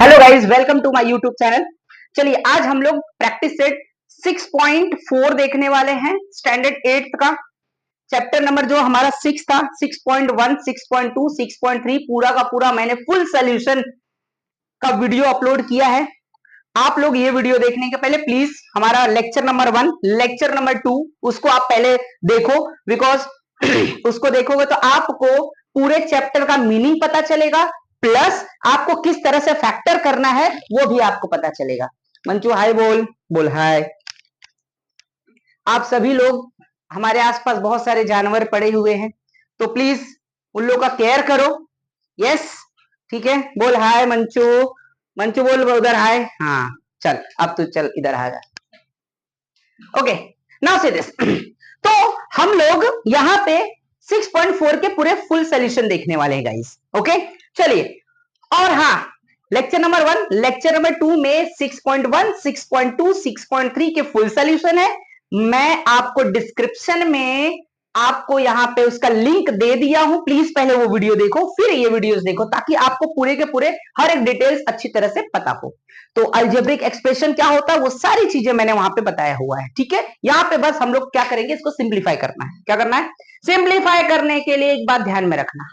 Hello guys, welcome to my YouTube channel. चलिए आज हम लोग प्रैक्टिस सेट 6.4 देखने वाले हैं, स्टैंडर्ड 8 का चैप्टर नंबर जो हमारा 6 था। 6.1, 6.2, 6.3 पूरा का पूरा मैंने फुल सॉल्यूशन का वीडियो अपलोड किया है। आप लोग ये वीडियो देखने के पहले प्लीज हमारा लेक्चर नंबर 1, लेक्चर नंबर 2 उसको आप पहले देखो, बिकॉज उसको देखोगे तो आपको पूरे चैप्टर का मीनिंग पता चलेगा, प्लस आपको किस तरह से फैक्टर करना है वो भी आपको पता चलेगा। मंचू हाय बोल, बोल हाय। आप सभी लोग, हमारे आसपास बहुत सारे जानवर पड़े हुए हैं, तो प्लीज उन लोगों का केयर करो। यस, ठीक है, बोल हाय मंचू। मंचू बोल उधर हाय। हाँ चल, अब तू चल इधर आ जा। ओके, नाउ से दिस। तो हम लोग यहाँ पे 6.4 के पूरे फुल सोल्यूशन देखने वाले हैं गाइस। ओके चलिए, और हाँ, लेक्चर नंबर 1, लेक्चर नंबर 2 में 6.1, 6.2, 6.3 के फुल सोल्यूशन है। मैं आपको डिस्क्रिप्शन में आपको यहां पे उसका लिंक दे दिया हूं, प्लीज पहले वो वीडियो देखो, फिर ये वीडियोस देखो, ताकि आपको पूरे के पूरे हर एक डिटेल्स अच्छी तरह से पता हो। तो अलजेब्रिक एक्सप्रेशन क्या होता है वो सारी चीजें मैंने वहां पे बताया हुआ है, ठीक है। यहां पे बस हम लोग क्या करेंगे, इसको सिंप्लीफाई करना है। क्या करना है? सिंप्लीफाई करने के लिए एक बात ध्यान में रखना,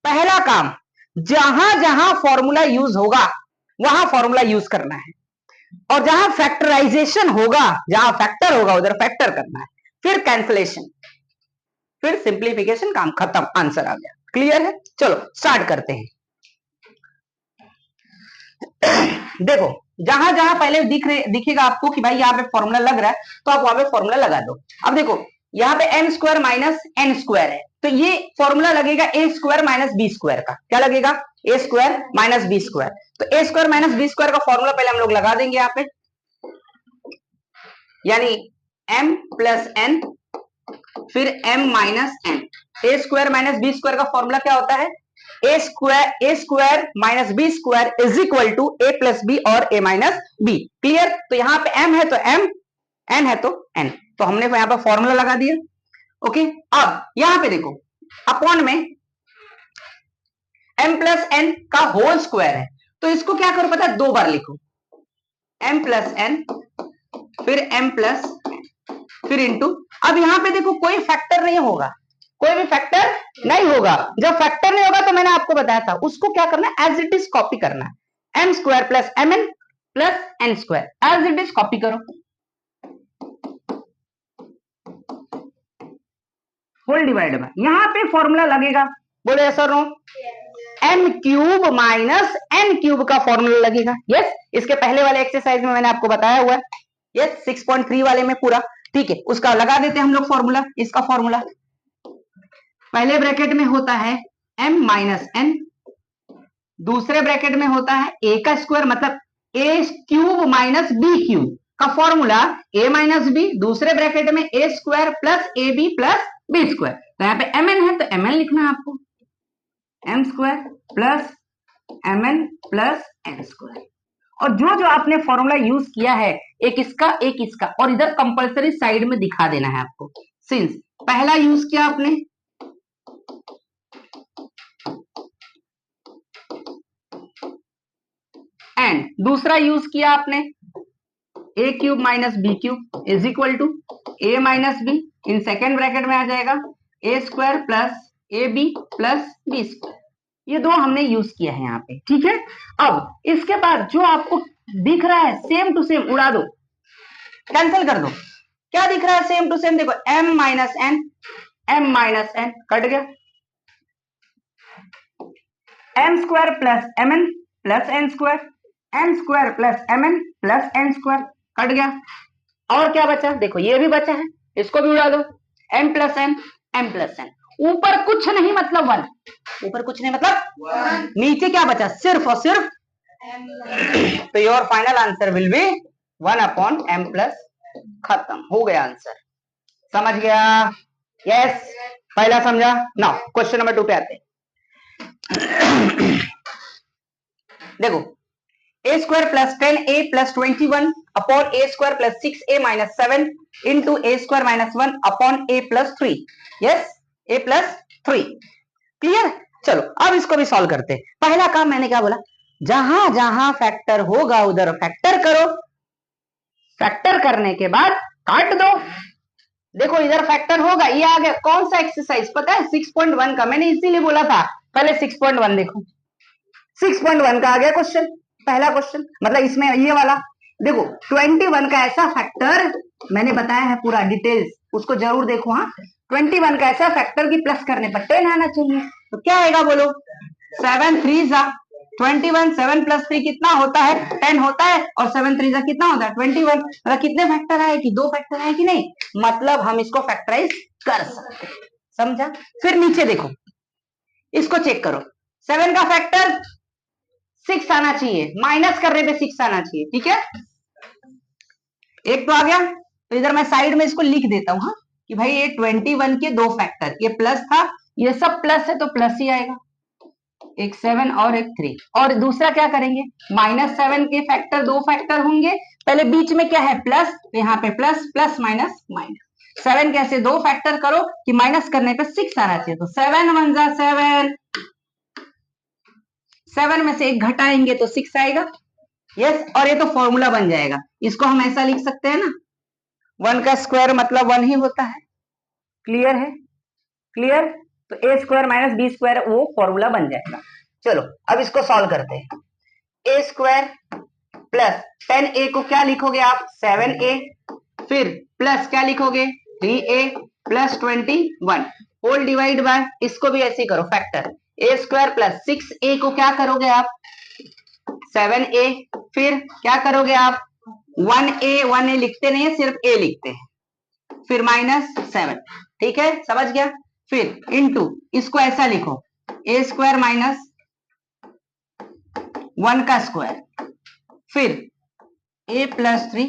पहला काम, जहां जहां फॉर्मूला यूज होगा वहां फॉर्मूला यूज करना है, और जहां फैक्टराइजेशन होगा, जहां फैक्टर होगा उधर फैक्टर करना है, फिर कैंसलेशन, फिर सिंप्लीफिकेशन, काम खत्म, आंसर आ गया। क्लियर है? चलो स्टार्ट करते हैं। देखो, जहां जहां पहले दिखेगा आपको कि भाई यहाँ पे फॉर्मूला लग रहा है, तो आप वहां पे फॉर्मूला लगा दो। अब देखो यहाँ पे M square minus N square है, तो ये फॉर्मूला लगेगा A square minus B square का। क्या लगेगा? A square minus B square. तो A square minus B square का फॉर्मूला पहले हम लोग लगा देंगे यहाँ पे, यानी m प्लस एन फिर m minus N. A square minus B square का फॉर्मूला क्या होता है? A square minus B square is equal to A plus B और ए माइनस बी। क्लियर? तो यहाँ पे m है तो m, n है तो n, तो हमने यहाँ पे फॉर्मूला लगा दिया। ओके, अब यहाँ पे देखो, अपॉन में m प्लस n का होल स्क्वायर है, तो इसको क्या करो पता है, दो बार लिखो, m प्लस n फिर m प्लस फिर इंटू। अब यहाँ पे देखो कोई फैक्टर नहीं होगा, कोई भी फैक्टर नहीं होगा। जब फैक्टर नहीं होगा तो मैंने आपको बताया था उसको क्या करना है, एज इट इज कॉपी करना है। M square plus M N plus N square, as it is copy करो, होल डिवाइड में यहाँ पे फॉर्मूला लगेगा। बोले यस और no? M cube minus N cube का फॉर्मूला लगेगा। यस, इसके पहले वाले एक्सरसाइज में मैंने आपको बताया हुआ है। यस, 6.3 वाले में पूरा, ठीक है, उसका लगा देते हैं हम लोग फॉर्मूला। इसका फॉर्मूला पहले ब्रैकेट में होता है m माइनस एन, दूसरे ब्रैकेट में होता है a का स्क्वायर, मतलब a cube minus B cube का फॉर्मूला a माइनस बी, दूसरे ब्रैकेट में a square plus A B plus B square. तो यहाँ पे mn है तो mn लिखना है आपको, m square plus mn plus n square. और जो जो आपने फॉर्मूला यूज किया है, एक इसका, और इधर कंपलसरी साइड में दिखा देना है आपको। सिंस पहला यूज किया आपने एंड दूसरा यूज किया आपने A cube minus B cube is equal to A minus B, in second bracket में आ जाएगा A square plus A B plus B square. ये दो हमने यूज किया है यहाँ पे, ठीक है। अब इसके बाद जो आपको दिख रहा है सेम टू सेम उड़ा दो, कैंसिल कर दो। क्या दिख रहा है सेम टू सेम? देखो m माइनस एन कट गया, m square plus M N plus N square, N square plus M N plus N square cut गया। और क्या बचा? देखो ये भी बचा है, इसको भी उड़ा दो, m प्लस एन, ऊपर कुछ नहीं मतलब 1, ऊपर कुछ नहीं मतलब 1, नीचे क्या बचा? सिर्फ और सिर्फ m। तो your final answer will be 1 upon m plus, खत्म हो गया आंसर। समझ गया? यस, पहला समझा। नाउ क्वेश्चन नंबर 2 पे आते हैं। देखो, A square plus 10a plus 21 upon A square plus 6a minus 7 into A square minus 1 upon A plus 3। Yes, A plus 3। Clear? चलो अब इसको भी सॉल्व करते हैं। पहला काम मैंने क्या बोला, जहां जहां फैक्टर होगा उधर फैक्टर करो, फैक्टर करने के बाद काट दो। देखो इधर फैक्टर होगा, ये आ गया। कौन सा एक्सरसाइज पता है? 6.1 का। मैंने इसीलिए बोला था पहले 6.1 देखो। 6.1 का आ गया क्वेश्चन, पहला क्वेश्चन, मतलब इसमें ये वाला। देखो 21 का ऐसा फैक्टर, मैंने बताया है पूरा डिटेल्स, उसको जरूर देखो। हाँ, 21 का ऐसा फैक्टर की प्लस करने पर 10 आना चाहिए। तो क्या आएगा बोलो? 7 3 जा 21, 7 प्लस 3 कितना होता है? 10 होता है। और 7 3 जा कितना होता है? 21। मतलब कितने फैक्टर आए कि 2 फैक्टर आए कि नहीं? मतलब हम इसको फैक्टराइज कर सकते हैं। समझा? फिर नीचे देखो, इसको चेक करो। 7 का फैक्टर 6 आना चाहिए, माइनस करने पे 6 आना चाहिए। ठीक है, एक तो आ गया। तो इधर मैं साइड में इसको लिख देता हूं, हाँ, कि भाई ये 21 के 2 फैक्टर, ये प्लस था, ये सब प्लस है तो प्लस ही आएगा। एक 7 और एक 3। और दूसरा क्या करेंगे? -7 के फैक्टर 2 फैक्टर होंगे, पहले बीच में क्या है? प्लस, तो यहाँ पे प्लस प्लस माइनस माइनस। 7 कैसे 2 फैक्टर करो कि माइनस करने पे 6 आना चाहिए। तो 7 1 जा 7, 7 में से 1 घटाएंगे तो 6 आएगा। यस, और ये तो फॉर्मूला बन जाएगा। इसको हम ऐसा लिख सकते हैं ना, 1 का स्क्वायर मतलब 1 ही होता है। क्लियर है? क्लियर? तो A square minus B square वो फॉर्मूला बन जाएगा। चलो अब इसको सॉल्व करते हैं। ए स्क्वायर प्लस 10a को क्या लिखोगे आप? 7a। फिर प्लस क्या लिखोगे? 3a plus 21 whole divide bye, इसको भी ऐसे ही करो फैक्टर। ए स्क्वायर प्लस 6a को क्या करोगे आप? 7a। फिर क्या करोगे आप? 1a लिखते नहीं है, सिर्फ a लिखते हैं। फिर -7। ठीक है, समझ गया? फिर इनटू, इसको ऐसा लिखो, ए स्क्वायर माइनस 1 का स्क्वायर, फिर a प्लस 3।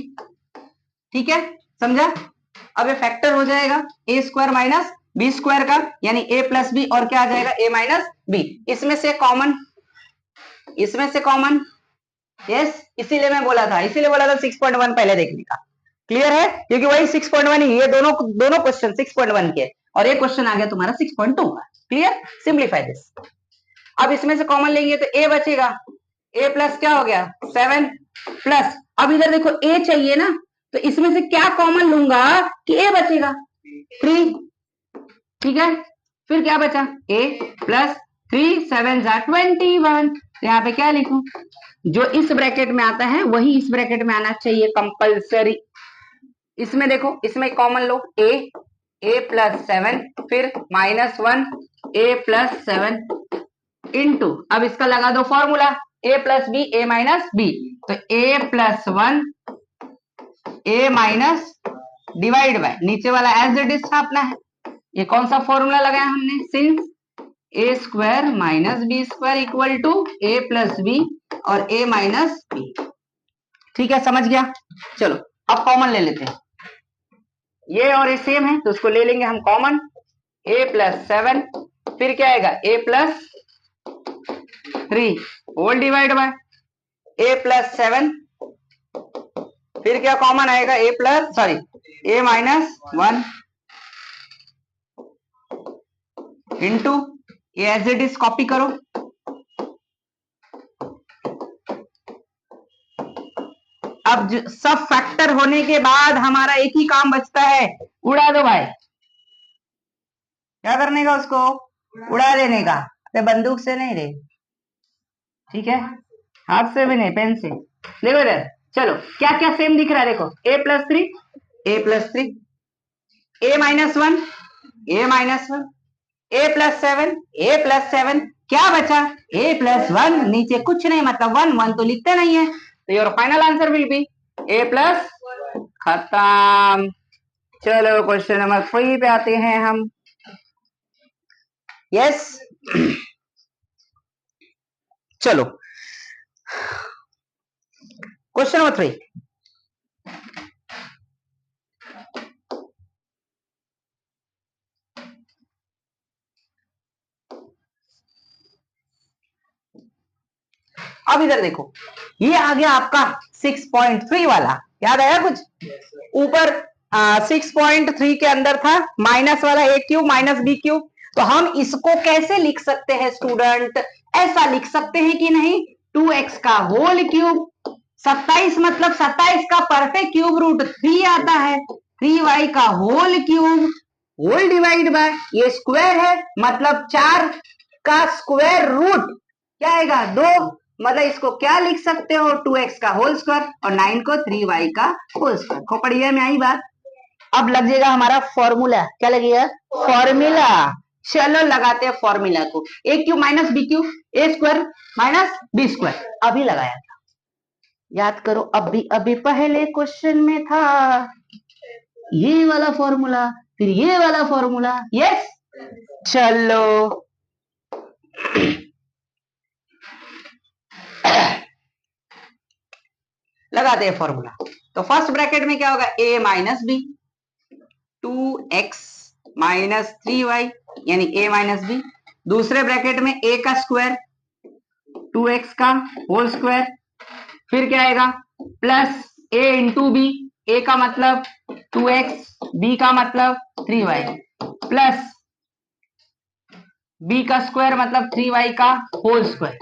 ठीक है, समझा? अब ये फैक्टर हो जाएगा A square minus B square का, यानी a प्लस बी, और क्या आ जाएगा? a minus B. इसमें से कॉमन, इसमें से कॉमन। यस, इसीलिए मैं बोला था, 6.1 पहले देखने का। क्लियर है? क्योंकि वही 6.1 ही, ये दोनों दोनों क्वेश्चन 6.1 के, और एक क्वेश्चन आ गया तुम्हारा 6.2 का। क्लियर? Simplify this. अब इसमें से कॉमन लेंगे तो a बचेगा। a प्लस क्या हो गया? 7 प्लस, अब इधर देखो a चाहिए ना, तो इसमें से क्या कॉमन लूंगा कि a बचेगा? 3। ठीक है, फिर क्या बचा? a प्लस 3 7 जा 21। यहाँ पे क्या लिखूं? जो इस ब्रैकेट में आता है वही इस ब्रैकेट में आना चाहिए कंपलसरी। इसमें देखो, इसमें कॉमन लो, a प्लस 7, फिर -1 a प्लस 7 इंटू, अब इसका लगा दो formula, a plus B a minus B. तो a plus 1 a minus divide by, नीचे वाला एज इट इज छापना है। ये कौन सा फॉर्मूला लगाया हमने? Since A square minus B square equal to a plus B और a माइनस बी। ठीक है, समझ गया? चलो अब कॉमन ले लेते हैं, ये और ये सेम है तो उसको ले लेंगे हम कॉमन। a प्लस 7, फिर क्या आएगा? a plus 3 whole divide by a plus 7, फिर क्या कॉमन आएगा? a plus a minus 1 into, ये एज इट इज कॉपी करो। अब सब फैक्टर होने के बाद हमारा एक ही काम बचता है, उड़ा दो भाई। क्या करने का? उसको उड़ा देने का। तो बंदूक से नहीं रे, ठीक है, हाथ से भी नहीं, पेन से। देखो इधर, चलो क्या क्या सेम दिख रहा है? देखो a plus 3 a plus 3, a minus 1 a minus 1, a plus 7 a plus 7, क्या बचा? a प्लस 1, नीचे कुछ नहीं, मतलब 1 1 तो लिखते नहीं है। तो your final answer will be a plus, खत्म। चलो क्वेश्चन नंबर 3 पे आते हैं हम। यस, चलो क्वेश्चन नंबर 3। अब इधर देखो, ये आ गया आपका 6.3 वाला, याद आया कुछ? ऊपर 6.3 के अंदर था माइनस वाला a cube minus B cube. तो हम इसको कैसे लिख सकते हैं स्टूडेंट? ऐसा लिख सकते हैं कि नहीं? 2x का होल क्यूब, 27 मतलब 27 का परफेक्ट क्यूब रूट 3 आता है, 3y का whole cube whole divide by, ये स्क्वायर है मतलब 4 का स्क्वायर रूट क्या आएगा 2, मतलब इसको क्या लिख सकते हो 2x का होल स्क्वायर और 9 को 3y का होल स्क्वायर। खोपड़िया में आई बात। अब लग जाएगा हमारा फॉर्मूला, क्या लगेगा फॉर्मूला। चलो लगाते हैं फॉर्मूला को, ए क्यूब माइनस बी क्यूब ए स्क्वायर माइनस बी स्क्वायर, अभी लगाया था, याद करो अभी पहले क्वेश्चन में था ये वाला फॉर्मूला, फिर ये वाला फॉर्मूला, यस। चलो लगाते हैं फॉर्मूला। तो फर्स्ट ब्रैकेट में क्या होगा a minus B, 2x minus 3y यानी a माइनस बी, दूसरे ब्रैकेट में a का स्क्वायर 2x का होल स्क्वायर, फिर क्या आएगा plus a into B, a का मतलब 2x, b का मतलब 3y, प्लस b का स्क्वायर मतलब 3y का whole square,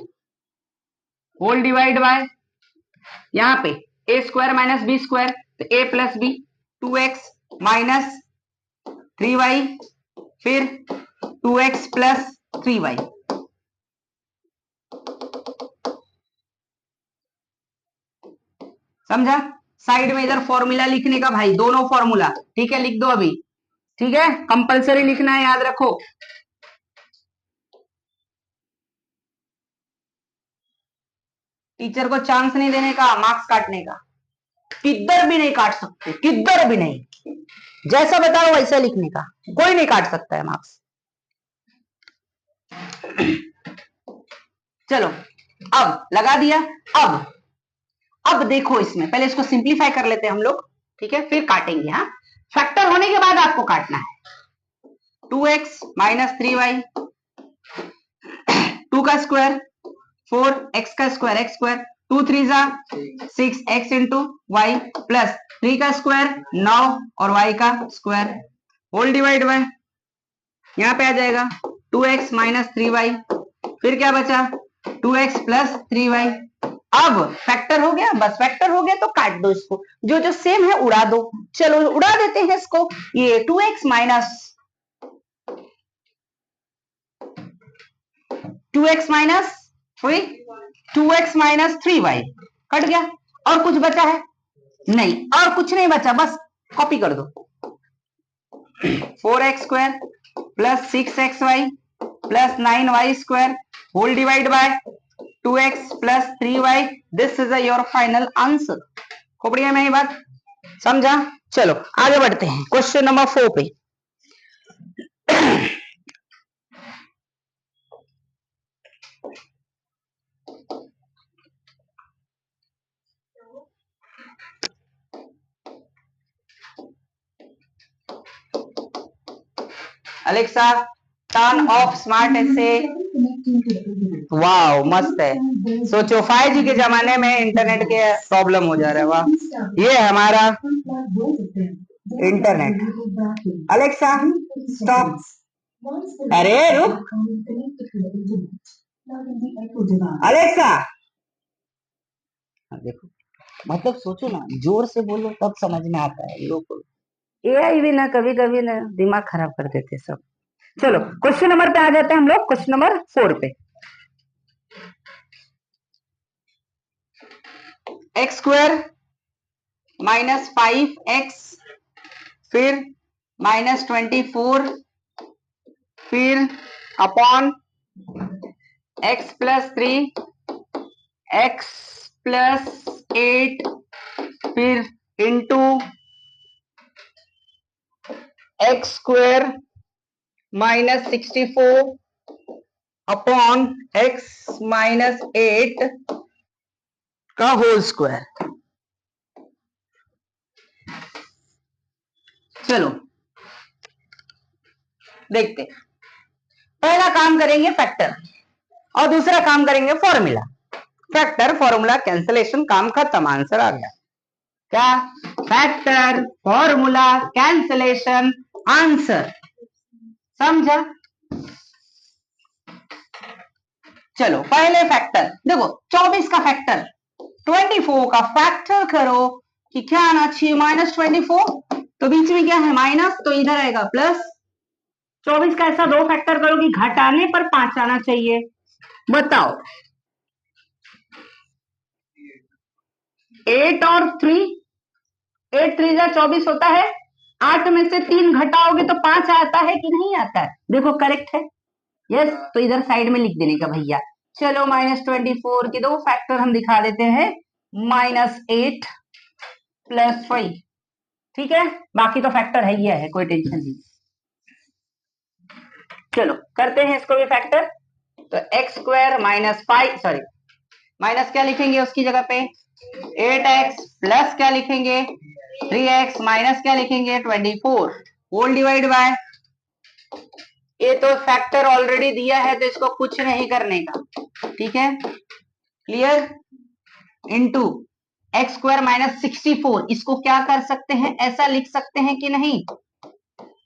whole divide by, यहाँ पे a square minus B square तो a plus B, 2x minus 3y, फिर 2x प्लस 3y। समझा? साइड में इधर फॉर्मूला लिखने का भाई, दोनों फॉर्मूला, ठीक है लिख दो अभी, ठीक है कंपलसरी लिखना है, याद रखो। टीचर को चांस नहीं देने का मार्क्स काटने का, किधर भी नहीं काट सकते, किधर भी नहीं, जैसा बताओ वैसा लिखने का, कोई नहीं काट सकता है मार्क्स। चलो अब लगा दिया। अब देखो इसमें पहले इसको सिंप्लीफाई कर लेते हैं हम लोग, ठीक है फिर काटेंगे। हाँ फैक्टर होने के बाद आपको काटना है। 2x माइनस 3y, 2 का स्क्वायर 4x का स्क्वायर x स्क्वायर, 2 3 जा 6x इंटू वाई, प्लस 3 का स्क्वायर 9 और y का स्क्वायर होल डिवाइड बाय, यहाँ पे आ जाएगा 2x माइनस 3y, फिर क्या बचा 2x प्लस 3y। अब फैक्टर हो गया, बस फैक्टर हो गया तो काट दो इसको, जो जो सेम है उड़ा दो। चलो उड़ा देते हैं इसको, ये 2x minus 2x minus 3y cut गया, और कुछ बचा है नहीं, और कुछ नहीं बचा, बस कॉपी कर दो। 4x square plus 6xy plus 9y square whole divide by 2x plus 3y, this is your final answer. खोपड़िया में ये बात समझा? चलो आगे बढ़ते हैं क्वेश्चन नंबर 4 पे। अलेक्सा टर्न ऑफ स्मार्ट एसे। वाह मस्त है, सोचो 5G के जमाने में इंटरनेट के प्रॉब्लम हो जा रहा है। वाह ये हमारा इंटरनेट। अलेक्सा स्टॉप, अरे रुक, अलेक्सा देखो, मतलब सोचो ना, जोर से बोलो तब समझ में आता है लोगों को, एआई भी ना कभी कभी ना दिमाग खराब कर देते सब। चलो क्वेश्चन नंबर पे आ जाते हैं हम लोग, क्वेश्चन नंबर 4 पे। एक्स स्क्वायर माइनस 5x, फिर माइनस 24, फिर upon x plus 3, x plus 8, फिर into x square minus 64 upon x minus 8 का होल स्क्वायर। चलो देखते, पहला काम करेंगे फैक्टर और दूसरा काम करेंगे फॉर्मूला। फैक्टर फॉर्मूला कैंसलेशन, काम खत्म, आंसर आ गया। क्या? Factor formula cancellation answer. समझा? चलो पहले फैक्टर देखो, 24 का फैक्टर 24 का फैक्टर करो कि क्या आना चाहिए, -24। तो बीच में क्या है माइनस, तो इधर आएगा प्लस। 24 का ऐसा दो फैक्टर करो कि घटाने पर 5 आना चाहिए। बताओ 8 और 3, 8 3 जा 24 होता है। 8 में से 3 घटाओगे तो 5 आता है कि नहीं आता है? देखो करेक्ट है, यस। तो इधर साइड में लिख देने का भैया। चलो -24 के दो फैक्टर हम दिखा देते हैं, -8 +5। ठीक है, बाकी तो फैक्टर है ही है, कोई टेंशन नहीं। चलो करते हैं इसको भी फैक्टर। तो x² -5, सॉरी माइनस क्या लिखेंगे उसकी जगह पे, 8x प्लस क्या लिखेंगे 3x माइनस क्या लिखेंगे 24 होल डिवाइड बाय, ये तो फैक्टर ऑलरेडी दिया है तो इसको कुछ नहीं करने का, ठीक है क्लियर। इनटू x² -64, इसको क्या कर सकते हैं, ऐसा लिख सकते हैं कि नहीं,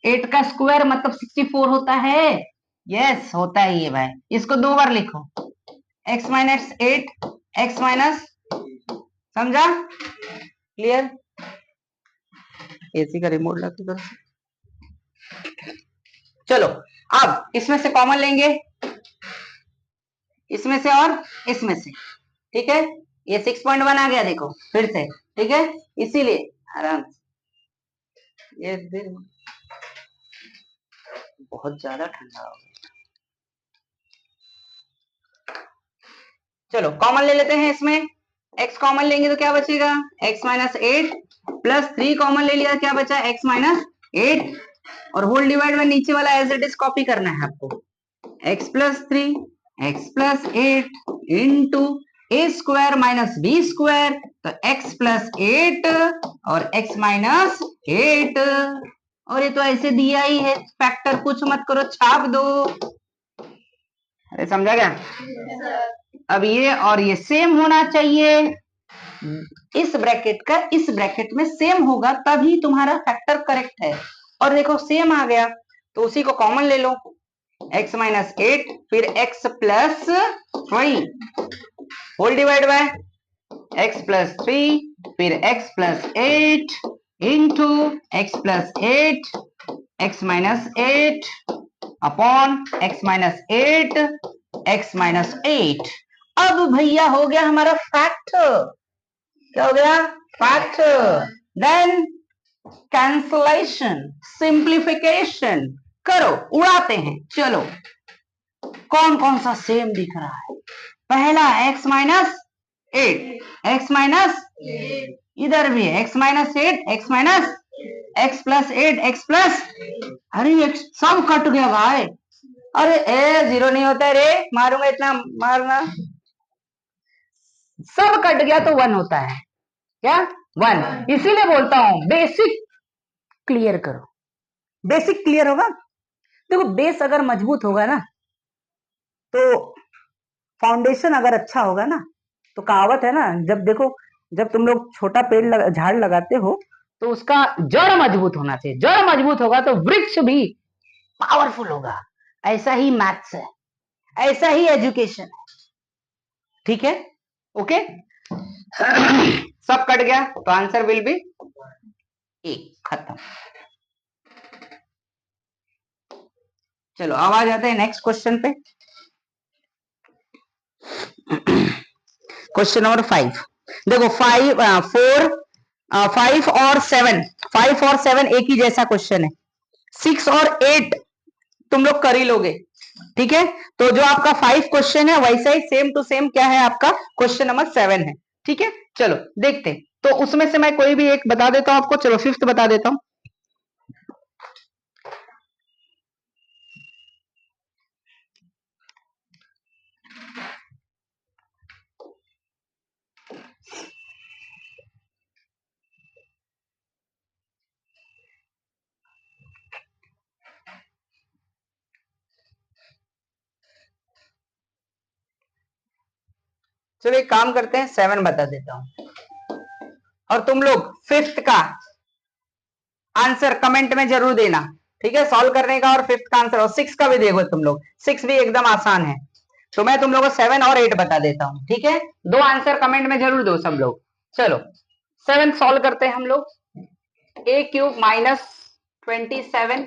8 का स्क्वायर मतलब 64 होता है, यस होता है ये भाई। इसको 2 बार लिखो, x -8 x माइनस, समझा क्लियर। एसी का रिमोट लगा दो। चलो अब इसमें से कॉमन लेंगे, इसमें से और इसमें से, ठीक है। ये 6.1 आ गया देखो फिर से, ठीक है, इसीलिए आराम से ये बहुत ज्यादा ठंडा हो गया। चलो कॉमन ले लेते हैं इसमें, x कॉमन लेंगे तो क्या बचेगा, x -8 प्लस 3 कॉमन ले लिया, क्या बचा x -8 और होल डिवाइड में नीचे वाला एज इट इज कॉपी करना है आपको, x +3 x +8 into a² -b², तो x +8 और x -8, और ये तो ऐसे दिया ही है फैक्टर, कुछ मत करो छाप दो। अरे समझा क्या? अब ये और ये सेम होना चाहिए, इस ब्रैकेट का इस ब्रैकेट में सेम होगा तभी तुम्हारा फैक्टर करेक्ट है। और देखो सेम आ गया तो उसी को कॉमन ले लो, x -8 फिर x +3 whole divide by x +3 फिर x +8 into x +8 x -8 upon x -8 x -8। अब भैया हो गया हमारा फैक्टर, क्या हो गया फैक्टर। देन कैंसलेशन, सिंप्लीफिकेशन करो, उड़ाते हैं। चलो कौन कौन सा सेम दिख रहा है, पहला x -8 x इधर भी है x -8 x +8 x प्लस, अरे x सब कट गया भाई, अरे ए 0 नहीं होता है रे, मारूंगा इतना मारना, सब कट गया तो 1 होता है, क्या 1। इसीलिए बोलता हूं बेसिक क्लियर करो, बेसिक क्लियर होगा। देखो बेस अगर मजबूत होगा ना, तो फाउंडेशन अगर अच्छा होगा ना, तो कहावत है ना, जब देखो जब तुम लोग छोटा पेड़ झाड़ लगाते हो तो उसका जड़ मजबूत होना चाहिए, जड़ मजबूत होगा तो वृक्ष भी पावरफुल होगा। ऐसा ही मैथ्स है, ऐसा ही एजुकेशन है, ठीक है ओके। सब कट गया तो आंसर विल बी 1, खत्म। चलो अब आ जाते हैं नेक्स्ट क्वेश्चन पे। क्वेश्चन नंबर 5 देखो, 5 और 7 एक ही जैसा क्वेश्चन है, 6 और 8 तुम लोग कर ही लोगे, ठीक है। तो जो आपका 5 क्वेश्चन है वैसा ही सेम टू सेम क्या है आपका क्वेश्चन नंबर 7 है, ठीक है। चलो देखते हैं, तो उसमें से मैं कोई भी एक बता देता हूं आपको। चलो 5th बता देता हूं। चलो एक काम करते हैं, 7 बता देता हूं और तुम लोग 5th का आंसर कमेंट में जरूर देना, ठीक है, सॉल्व करने का और 5th का आंसर, और 6 का भी देखो तुम लोग, 6 भी एकदम आसान है। तो मैं तुम लोगों को 7 और 8 बता देता हूं, ठीक है। दो आंसर कमेंट में जरूर दो सब लोग। चलो 7 सॉल्व करते हैं हम लोग। A cube minus 27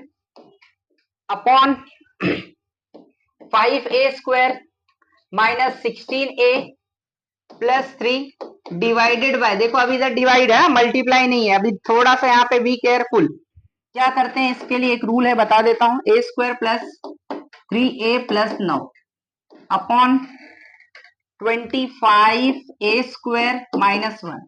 upon 5a square minus 16a plus 3 divided by, देखो अभी इधर डिवाइड है, मल्टीप्लाई नहीं है, अभी थोड़ा सा यहाँ पे बी केयरफुल। क्या करते हैं इसके लिए, एक रूल है बता देता हूं, a square plus 3a plus 9 upon 25a square minus 1,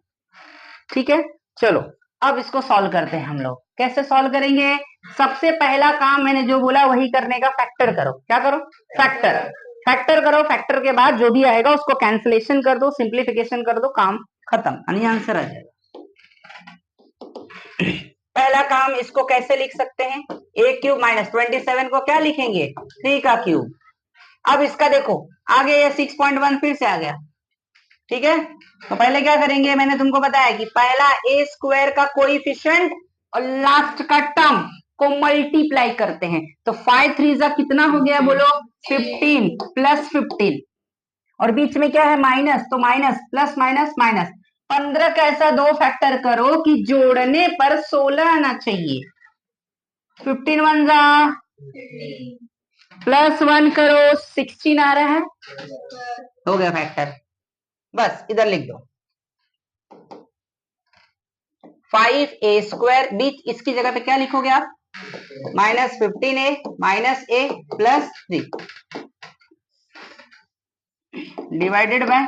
ठीक है। चलो अब इसको सॉल्व करते हैं हम लोग। कैसे सॉल्व करेंगे, सबसे पहला काम मैंने जो बोला वही करने का, फैक्टर करो। क्या करो, फैक्टर। फैक्टर करो, फैक्टर के बाद जो भी आएगा उसको कैंसलेशन कर दो, सिंप्लीफिकेशन कर दो, काम खत्म, यानी आंसर आ जाएगा। पहला काम, इसको कैसे लिख सकते हैं, a क्यूब माइनस 27 को क्या लिखेंगे, 3 का क्यूब। अब इसका देखो आगे ये 6.1 फिर से आ गया, ठीक है। तो पहले क्या करेंगे, मैंने तुमको बताया कि पहला ए स्क्वायर का कोएफिशिएंट और लास्ट का टर्म को मल्टीप्लाई करते हैं। तो 5 3 जा कितना हो गया बोलो, 15 प्लस 15, और बीच में क्या है माइनस, तो माइनस प्लस माइनस माइनस। 15 का ऐसा दो फैक्टर करो कि जोड़ने पर 16 आना चाहिए। 15 1 जा प्लस 1 करो 16 आ रहा है, हो गया फैक्टर। बस इधर लिख दो 5a स्क्वायर, बीच इसकी जगह पे क्या लिखोगे आप, minus 15a minus a plus 3 divided bye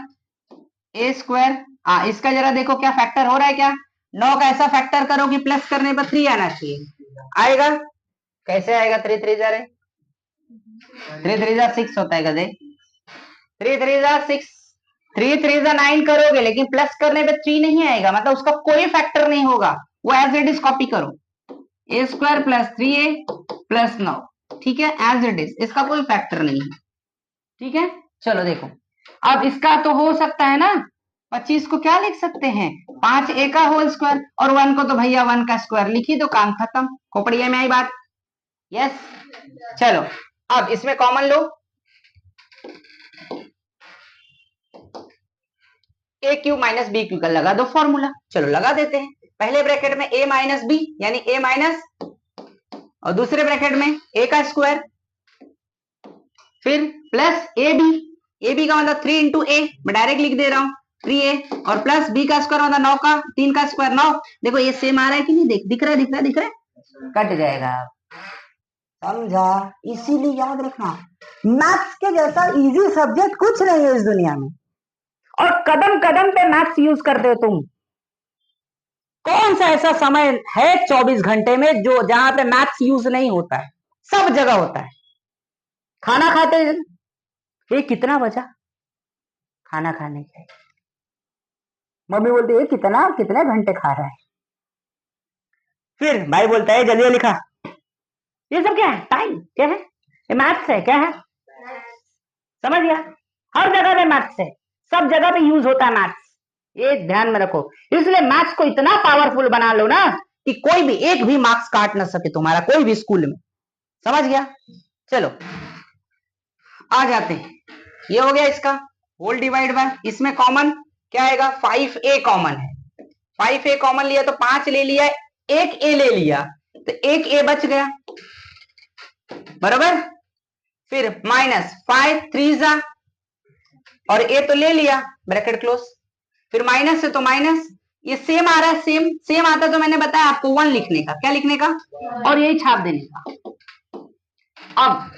a square. इसका जरा देखो क्या फैक्टर हो रहा है, क्या 9 का ऐसा फैक्टर करो कि प्लस करने पर 3 आना चाहिए, आएगा। कैसे आएगा, 3 3 जा रहे, 3 3 जा 6 होता है गधे, 3 3 जा 6, 3 3 जा 9 करोगे लेकिन प्लस करने पे 3 नहीं आएगा, मतलब उसका कोई फैक्टर नहीं होगा, वो एज इट इज कॉपी करो, a square plus 3a plus 9, ठीक है, एज इट इज, इसका कोई फैक्टर नहीं है, ठीक है। चलो देखो अब इसका तो हो सकता है ना, 25 को क्या लिख सकते हैं, 5a का होल स्क्वायर, और 1 को तो भैया 1 का स्क्वायर लिखी दो, काम खत्म, खोपड़िया में आई बात। यस, चलो अब इसमें कॉमन लो, ए क्यूब माइनस बी क्यूब का लगा दो फॉर्मूला। चलो लगा देते हैं, पहले ब्रैकेट में a माइनस बी यानी a माइनस, और दूसरे ब्रैकेट में a का स्क्वायर, फिर प्लस ए बी का मतलब 3 इंटू ए, मैं डायरेक्ट लिख दे रहा हूँ 3a, और प्लस बी का स्क्वायर मतलब 9 का, 3 का स्क्वायर 9। देखो ये सेम आ रहा है कि नहीं, दिख रहा है, दिख रहा है, दिख रहा है, कट जाएगा, समझा। इसीलिए याद रखना, मैथ्स के जैसा इजी सब्जेक्ट कुछ नहीं है इस दुनिया में, और कदम कदम पे मैथ्स यूज करते हो तुम। कौन सा ऐसा समय है 24 घंटे में जो जहां पे मैथ्स यूज नहीं होता है, सब जगह होता है। खाना खाते, ये कितना बचा खाना खाने के, मम्मी बोलती है कितने घंटे खा रहा है, फिर भाई बोलता है जल्दी लिखा, ये सब क्या है, टाइम क्या है, ये मैथ्स है, क्या है, समझ गया। हर जगह पे मैथ्स है, सब जगह पे यूज होता है मैथ्स, ये ध्यान में रखो। इसलिए मैथ्स को इतना पावरफुल बना लो ना कि कोई भी एक भी मार्क्स काट ना सके तुम्हारा, कोई भी स्कूल में, समझ गया। चलो आ जाते हैं, ये हो गया इसका होल डिवाइड बाय, इसमें कॉमन क्या आएगा, 5a कॉमन है, 5a कॉमन लिया तो 5 ले लिया, एक a ले लिया तो एक a बच गया, बराबर। फिर माइनस 5 3 जा, और a तो ले लिया, ब्रैकेट क्लोज, फिर माइनस है तो माइनस, ये सेम आ रहा है, सेम सेम आता तो मैंने बताया आपको 1 लिखने का, क्या लिखने का, और यही छाप देने का। अब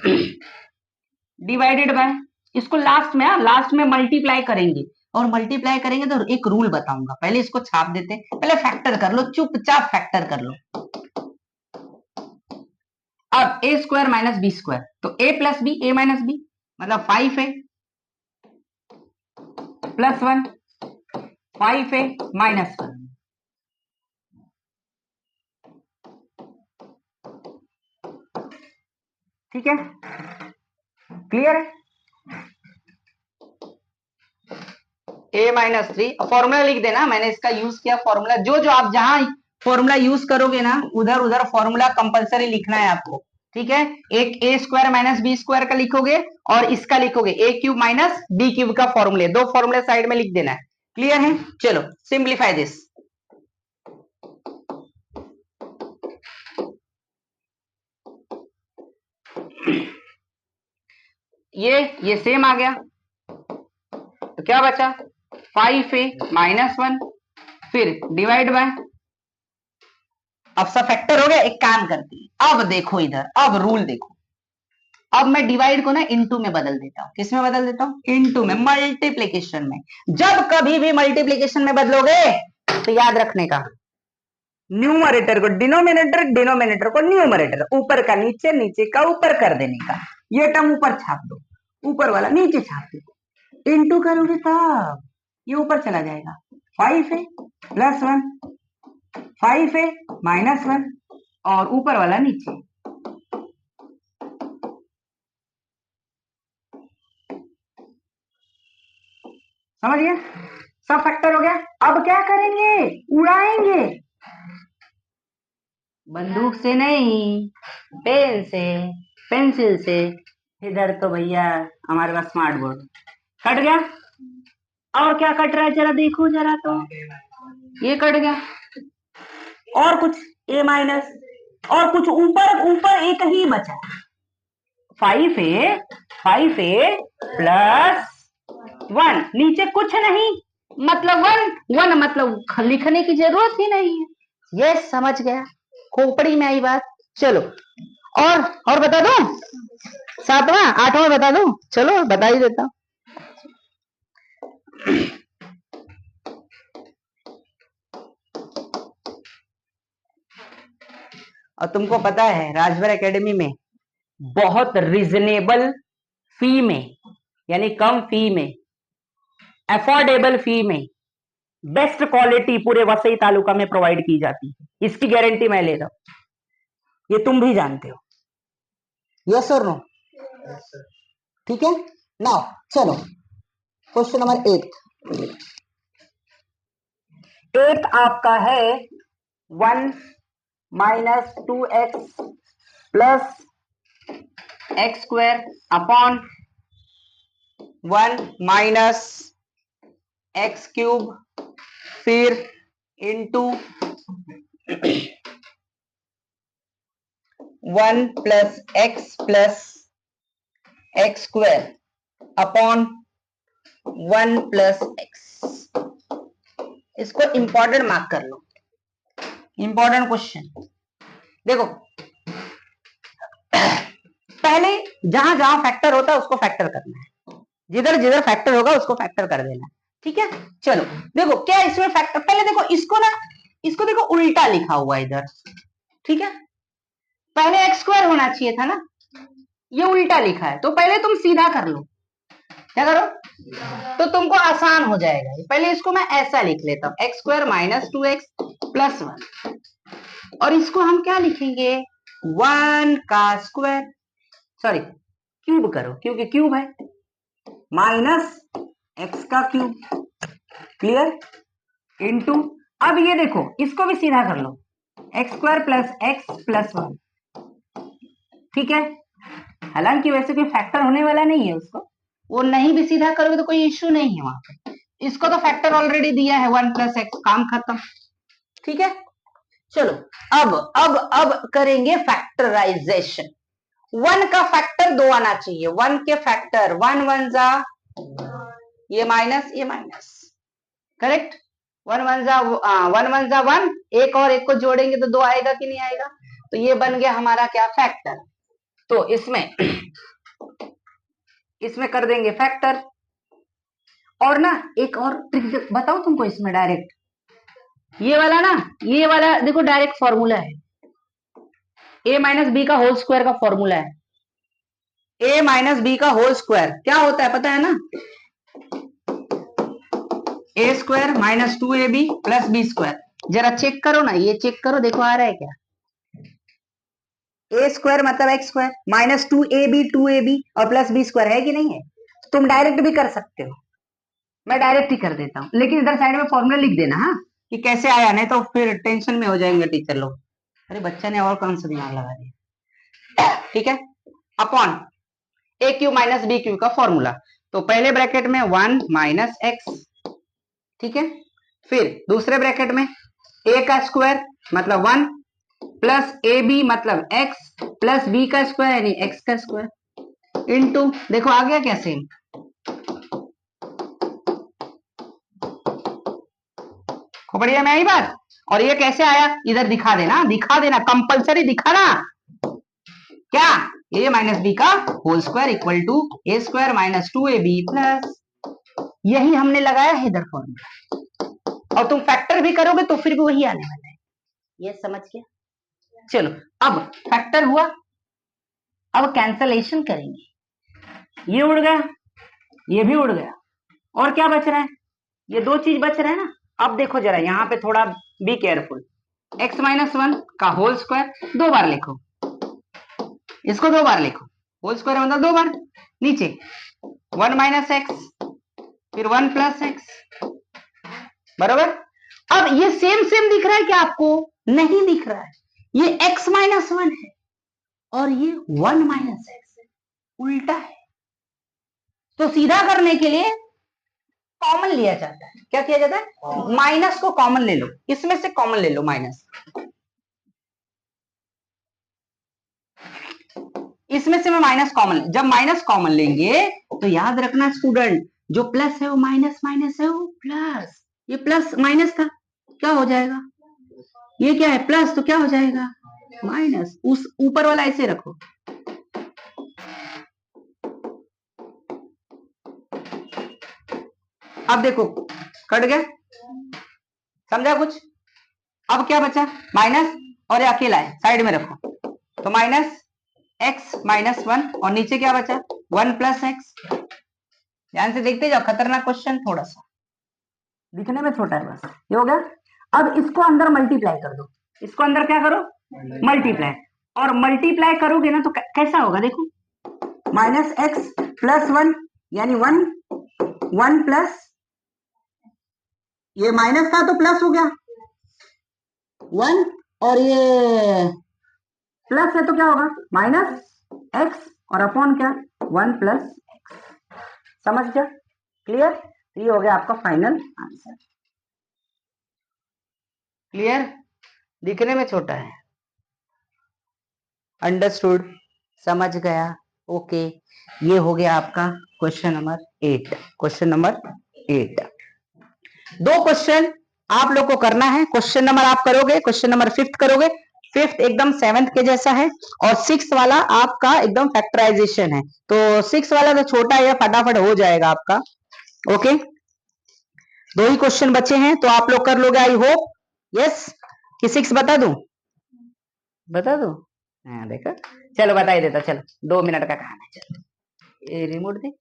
डिवाइडेड बाय, इसको लास्ट में मल्टीप्लाई करेंगे, और मल्टीप्लाई करेंगे तो एक रूल बताऊंगा, पहले इसको छाप देते हैं, पहले फैक्टर कर लो, चुपचाप फैक्टर कर लो। अब a square minus B square, तो a plus B, a minus B मतलब 5 है प्लस 1, 5 है माइनस 1, ठीक है, क्लियर है। a माइनस 3, फॉर्मूला लिख देना, मैंने इसका यूज किया फॉर्मूला, जो आप जहां फॉर्मूला यूज करोगे ना उधर उधर फॉर्मूला कंपलसरी लिखना है आपको, ठीक है, एक ए स्क्वायर माइनस बी स्क्वायर का लिखोगे और इसका लिखोगे ए क्यूब माइनस बी क्यूब का फॉर्मूले, दो फॉर्मूले साइड में लिख देना है। क्लियर है? चलो सिंप्लीफाई दिस। ये सेम आ गया, तो क्या बचा 5a माइनस 1, फिर डिवाइड बाय, अब सब फैक्टर हो गया। एक काम करती है, अब देखो इधर, अब रूल देखो, अब मैं डिवाइड को ना इनटू में बदल देता हूं। किस में बदल देता हूं? इनटू में, मल्टीप्लीकेशन में। जब कभी भी मल्टीप्लीकेशन में बदलोगे तो याद रखने का, न्यूमरेटर को डिनोमिनेटर, डिनोमिनेटर को न्यूमरेटर, ऊपर का नीचे, नीचे का ऊपर कर देने का। ये टर्म ऊपर छाप दो, ऊपर वाला नीचे छाप दो, इनटू करोगे तब ये ऊपर चला जाएगा। 5a प्लस 1, 5a माइनस 1 और ऊपर वाला नीचे। समझिए, सब फैक्टर हो गया। अब क्या करेंगे? उड़ाएंगे। बंदूक से नहीं, पेन से, पेंसिल से। इधर तो भैया हमारे पास स्मार्ट बोर्ड। कट गया। और क्या कट रहा है जरा देखो जरा, तो ये कट गया। और कुछ a माइनस, और कुछ ऊपर ऊपर एक ही बचा, 5a प्लस 1, नीचे कुछ नहीं, मतलब 1 मतलब लिखने की जरूरत ही नहीं है। ये समझ गया, खोपड़ी में आई बात। चलो और बता दो, 7वां 8वां बता दो। चलो बता ही देता हूं। और तुमको पता है राजभर एकेडमी में बहुत रीजनेबल फी में, यानी कम फी में, अफोर्डेबल फी में बेस्ट क्वालिटी पूरे वसई तालुका में प्रोवाइड की जाती है। इसकी गारंटी मैं ले रहा हूं, ये तुम भी जानते हो। यस और नो? ठीक है। नाउ चलो क्वेश्चन नंबर 8 आपका है 1 minus 2x plus X square upon 1 minus X cube, फिर into 1 plus X square upon 1 plus X. इसको इंपॉर्टेंट मार्क कर लो, इंपॉर्टेंट क्वेश्चन। देखो पहले जहां जहां फैक्टर होता है उसको फैक्टर करना है, जिधर जिधर फैक्टर होगा उसको फैक्टर कर देना है। ठीक है। चलो देखो क्या इसमें फैक्टर, पहले देखो इसको ना, इसको देखो उल्टा लिखा हुआ है इधर। ठीक है, पहले एक्स स्क्वायर होना चाहिए था ना, ये उल्टा लिखा है, तो पहले तुम सीधा कर लो। क्या करो? तो तुमको आसान हो जाएगा। पहले इसको मैं ऐसा लिख लेता हूं, x square minus 2x plus 1, और इसको हम क्या लिखेंगे? 1 का स्क्वायर, सॉरी क्यूब करो क्योंकि क्यूब है, माइनस एक्स का क्यूब। क्लियर? इनटू, अब ये देखो इसको भी सीधा कर लो, X square plus X plus 1। ठीक है, हालांकि वैसे कोई फैक्टर होने वाला नहीं है उसको, वो नहीं भी सीधा करोगे तो कोई इश्यू नहीं है वहां पे। इसको तो फैक्टर ऑलरेडी दिया है 1 प्लस एक्स, काम खत्म। ठीक है। चलो अब करेंगे फैक्टराइजेशन। 1 का फैक्टर 2 आना चाहिए, 1 के फैक्टर 1 1 जा, ये माइनस, करेक्ट। 1 1 जा 1, एक और एक को जोड़ेंगे तो 2 आएगा कि नहीं आएगा? तो ये बन गया हमारा क्या? फैक्टर। तो इसमें कर देंगे फैक्टर। और ना एक और ट्रिक बताओ तुमको इसमें, डायरेक्ट ये वाला देखो, डायरेक्ट फॉर्मूला है, a माइनस बी का होल स्क्वायर का फॉर्मूला है। a माइनस बी का होल स्क्वायर क्या होता है पता है ना? a square minus 2ab plus B square. जरा चेक करो ना, ये चेक करो, देखो आ रहा है क्या? a स्क्वायर मतलब एक्स स्क्वायर माइनस 2ab और प्लस बी स्क्वायर, है कि नहीं है? तुम डायरेक्ट भी कर सकते हो, मैं डायरेक्ट ही कर देता हूं, लेकिन इधर साइड में फॉर्मूला लिख देना हाँ, कि कैसे आया, नहीं तो फिर टेंशन में हो जाएंगे टीचर लोग। अरे बच्चा ने और कौन सा दिमाग लगा दिया। ठीक है, अपॉन ए क्यू माइनस बी क्यू का फॉर्मूला। तो पहले ब्रैकेट में 1 माइनस एक्स, ठीक है, फिर दूसरे ब्रैकेट में ए का स्क्वायर मतलब 1 प्लस ए बी मतलब एक्स प्लस बी का स्क्वायर यानी एक्स का स्क्वायर इनटू, देखो आ गया क्या सेम, बढ़िया में आई बात। और ये कैसे आया इधर दिखा देना, दिखा देना कंपलसरी दिखाना, क्या ए माइनस बी का whole square equal to A square minus 2ab plus, यही हमने लगाया है इधर फॉर्मूला। और तुम फैक्टर भी करोगे तो फिर भी वही आने वाला है, ये समझ गया। चलो अब फैक्टर हुआ, अब कैंसलेशन करेंगे, ये उड़ गया ये भी उड़ गया, और क्या बच रहा है, ये दो चीज बच रहा है ना। अब देखो जरा यहाँ पे थोड़ा बी केयरफुल, x माइनस 1 का होल स्क्वायर 2 बार लिखो, इसको 2 बार लिखो, होल स्क्वायर मतलब 2 बार, नीचे 1 माइनस एक्स फिर 1 प्लस एक्स, बराबर। अब ये सेम सेम दिख रहा है क्या आपको, नहीं दिख रहा है, ये x माइनस 1 है और ये 1 माइनस एक्स है, उल्टा है। तो सीधा करने के लिए कॉमन लिया जाता है, क्या किया जाता है, माइनस को कॉमन ले लो, इसमें से कॉमन ले लो माइनस, इसमें से मैं माइनस कॉमन, जब माइनस कॉमन लेंगे तो याद रखना स्टूडेंट, जो प्लस है वो माइनस, माइनस है वो प्लस, ये प्लस माइनस था क्या हो जाएगा, ये क्या है प्लस तो क्या हो जाएगा माइनस, उस ऊपर वाला ऐसे रखो। अब देखो कट गया, समझा कुछ। अब क्या बचा माइनस, और ये अकेला है साइड में रखो, तो माइनस एक्स माइनस 1 और नीचे क्या बचा 1 प्लस एक्स। ध्यान से देखते जाओ, खतरनाक क्वेश्चन, थोड़ा सा दिखने में छोटा है बस, ये हो गया। अब इसको अंदर मल्टीप्लाई कर दो, इसको अंदर क्या करो मल्टीप्लाई, और मल्टीप्लाई करोगे ना तो कैसा होगा देखो, माइनस एक्स प्लस 1 यानी 1 1 प्लस, ये माइनस था तो प्लस हो गया 1, और ये प्लस है तो क्या होगा माइनस एक्स और अपॉन क्या 1 प्लस एक्स, समझ गया, क्लियर। ये हो गया आपका फाइनल आंसर, क्लियर, दिखने में छोटा है, अंडरस्टूड, समझ गया, ओके। ये हो गया आपका क्वेश्चन नंबर 8, क्वेश्चन नंबर 8। दो क्वेश्चन आप लोग को करना है, क्वेश्चन नंबर आप करोगे, क्वेश्चन नंबर 5th करोगे, 5th एकदम 7th के जैसा है, और 6th वाला आपका एकदम फैक्टराइजेशन है, तो 6th वाला तो छोटा है, फटाफट हो जाएगा आपका, ओके। दो ही क्वेश्चन बचे हैं तो आप लोग कर लोगे आई होप, यस। कि 6 बता दूं, बता दो, हाँ देखा, चलो बता ही देता, चलो 2 मिनट का काम है, चलो ये रिमोट दे।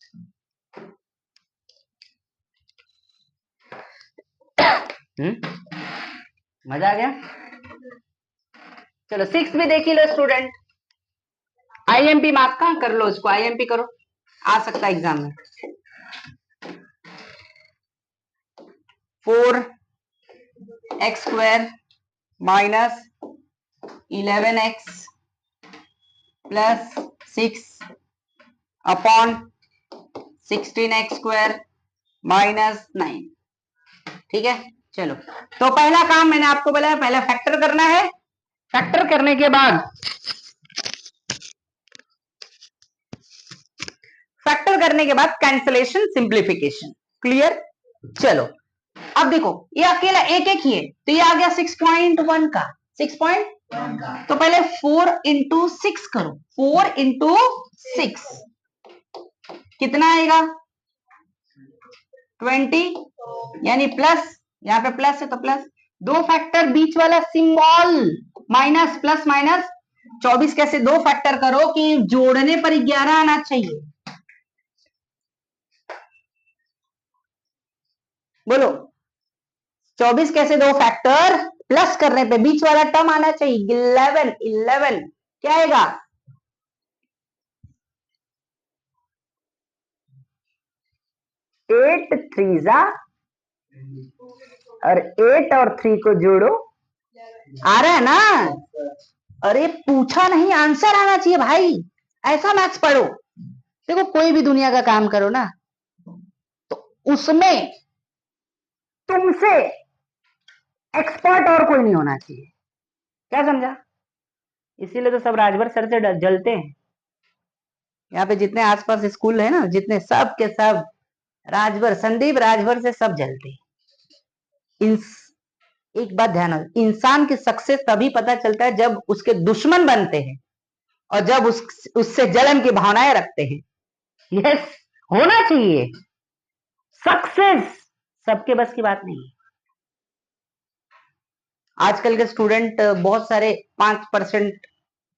मजा आ गया, चलो 6 भी देख ही लो स्टूडेंट, आईएमपी मार्क का कर लो, इसको आईएमपी करो, आ सकता है एग्जाम में। 4x square minus 11x plus 6 upon 16x square minus 9, ठीक है। चलो तो पहला काम मैंने आपको बोला पहले फैक्टर करना है, फैक्टर करने के बाद कैंसलेशन सिंप्लीफिकेशन, क्लियर। चलो अब देखो ये अकेला एक एक ही है, तो ये आ गया 6.1 का, 6.1 का, तो पहले 4 इंटू 6 करो, 4 इंटू 6 कितना आएगा 20, यानी प्लस, यहाँ पे प्लस है तो प्लस, दो फैक्टर बीच वाला सिंबल माइनस, प्लस माइनस 24, कैसे दो फैक्टर करो कि जोड़ने पर 11 आना चाहिए, बोलो 24 कैसे दो फैक्टर, प्लस करने पे बीच वाला टर्म आना चाहिए 11, 11 क्या आएगा 8 3 और 8 और 3 को जोड़ो, आ रहा है ना, अरे पूछा नहीं, आंसर आना चाहिए भाई, ऐसा मैथ्स पढ़ो। देखो कोई भी दुनिया का काम करो ना, तो उसमें तुमसे एक्सपर्ट और कोई नहीं होना चाहिए। क्या समझा? इसीलिए तो सब राजभर सर से जलते हैं। यहाँ पे जितने आसपास स्कूल है ना, जितने सब के सब राजभर, संदीप राजभर से सब जलते हैं। एक बात ध्यान रखो, इंसान की सक्सेस तभी पता चलता है जब उसके दुश्मन बनते हैं और जब उससे जलन की भावनाएं रखते हैं। यस, होना चाहिए। सक्सेस सबके बस की बात नहीं है। आजकल के स्टूडेंट बहुत सारे 5%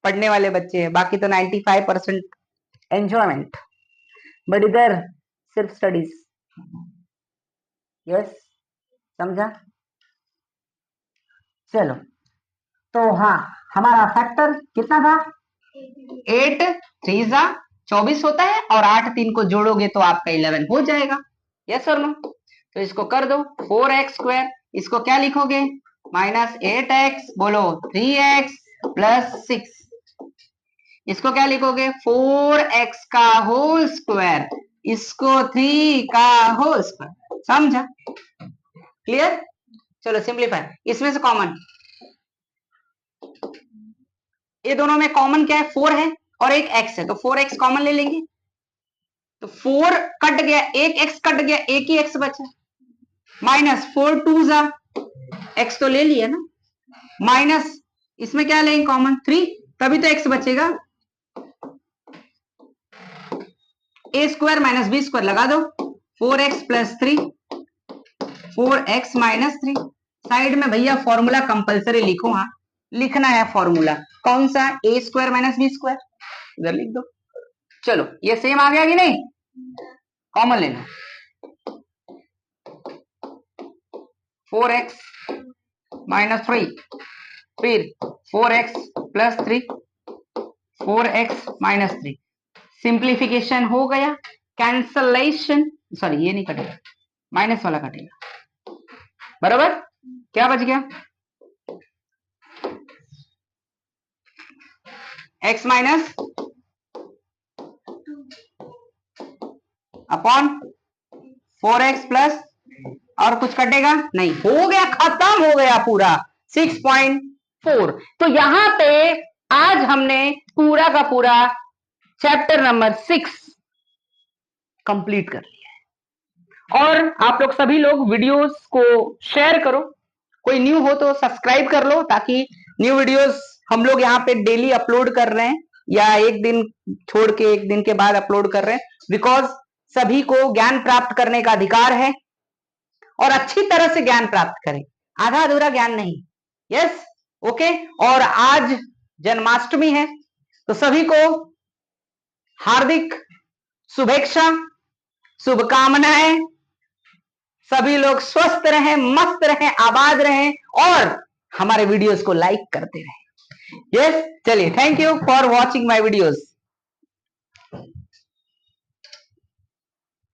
पढ़ने वाले बच्चे हैं, बाकी तो 95% एंजॉयमेंट, बट इधर सिर्फ स्टडीज। यस, समझा? चलो, तो हाँ, हमारा फैक्टर कितना था? 8 3 24 होता है, और 8 3 को जोड़ोगे तो आपका 11 हो जाएगा। यस और नो? तो इसको कर दो 4x²। इसको क्या लिखोगे? -8x, बोलो 3x + 6। इसको क्या लिखोगे? 4x का होल स्क्वायर, इसको 3 का होल स्क्वायर। समझा? क्लियर? चलो सिंप्लीफाई। इसमें से कॉमन, ये दोनों में कॉमन क्या है? 4 है और एक x है, तो 4x कॉमन ले लेंगे। तो 4 कट गया, एक x कट गया, एक ही x बचा। -4 2 x तो ले लिया ना, माइनस इसमें क्या लेंगे कॉमन? 3, तभी तो x बचेगा। a² - b² लगा दो, 4x + 3, 4x - 3। साइड में भैया फॉर्मूला कंपलसरी लिखो। हाँ, लिखना है फॉर्मूला। कौन सा? a² - b², इधर लिख दो। चलो, ये सेम आ गया कि नहीं? कॉमन लेना। 4x - 3, फिर 4x + 3, 4x - 3। सिंप्लीफिकेशन हो गया, कैंसलेशन, सॉरी ये नहीं कटेगा, माइनस वाला कटेगा। बराबर? क्या बच गया? x minus upon 4x plus, और कुछ कटेगा नहीं, हो गया, खत्म हो गया पूरा 6.4। तो यहां पे आज हमने पूरा का पूरा चैप्टर नंबर 6 कंप्लीट कर लिया है। और आप लोग सभी लोग वीडियोस को शेयर करो, कोई न्यू हो तो सब्सक्राइब कर लो, ताकि न्यू वीडियोस हम लोग यहाँ पे डेली अपलोड कर रहे हैं, या एक दिन छोड़ के एक दिन के बाद अपलोड कर रहे हैं, बिकॉज सभी को ज्ञान प्राप्त करने का अधिकार है, और अच्छी तरह से ज्ञान प्राप्त करें, आधा अधूरा ज्ञान नहीं। Yes, okay. और आज जन्माष्टमी है, तो सभी को हार्दिक शुभेच्छा, शुभकामनाएं। सभी लोग स्वस्थ रहें, मस्त रहें, आबाद रहें, और हमारे वीडियोस को लाइक करते रहें। यस, चलिए, thank you for watching my videos.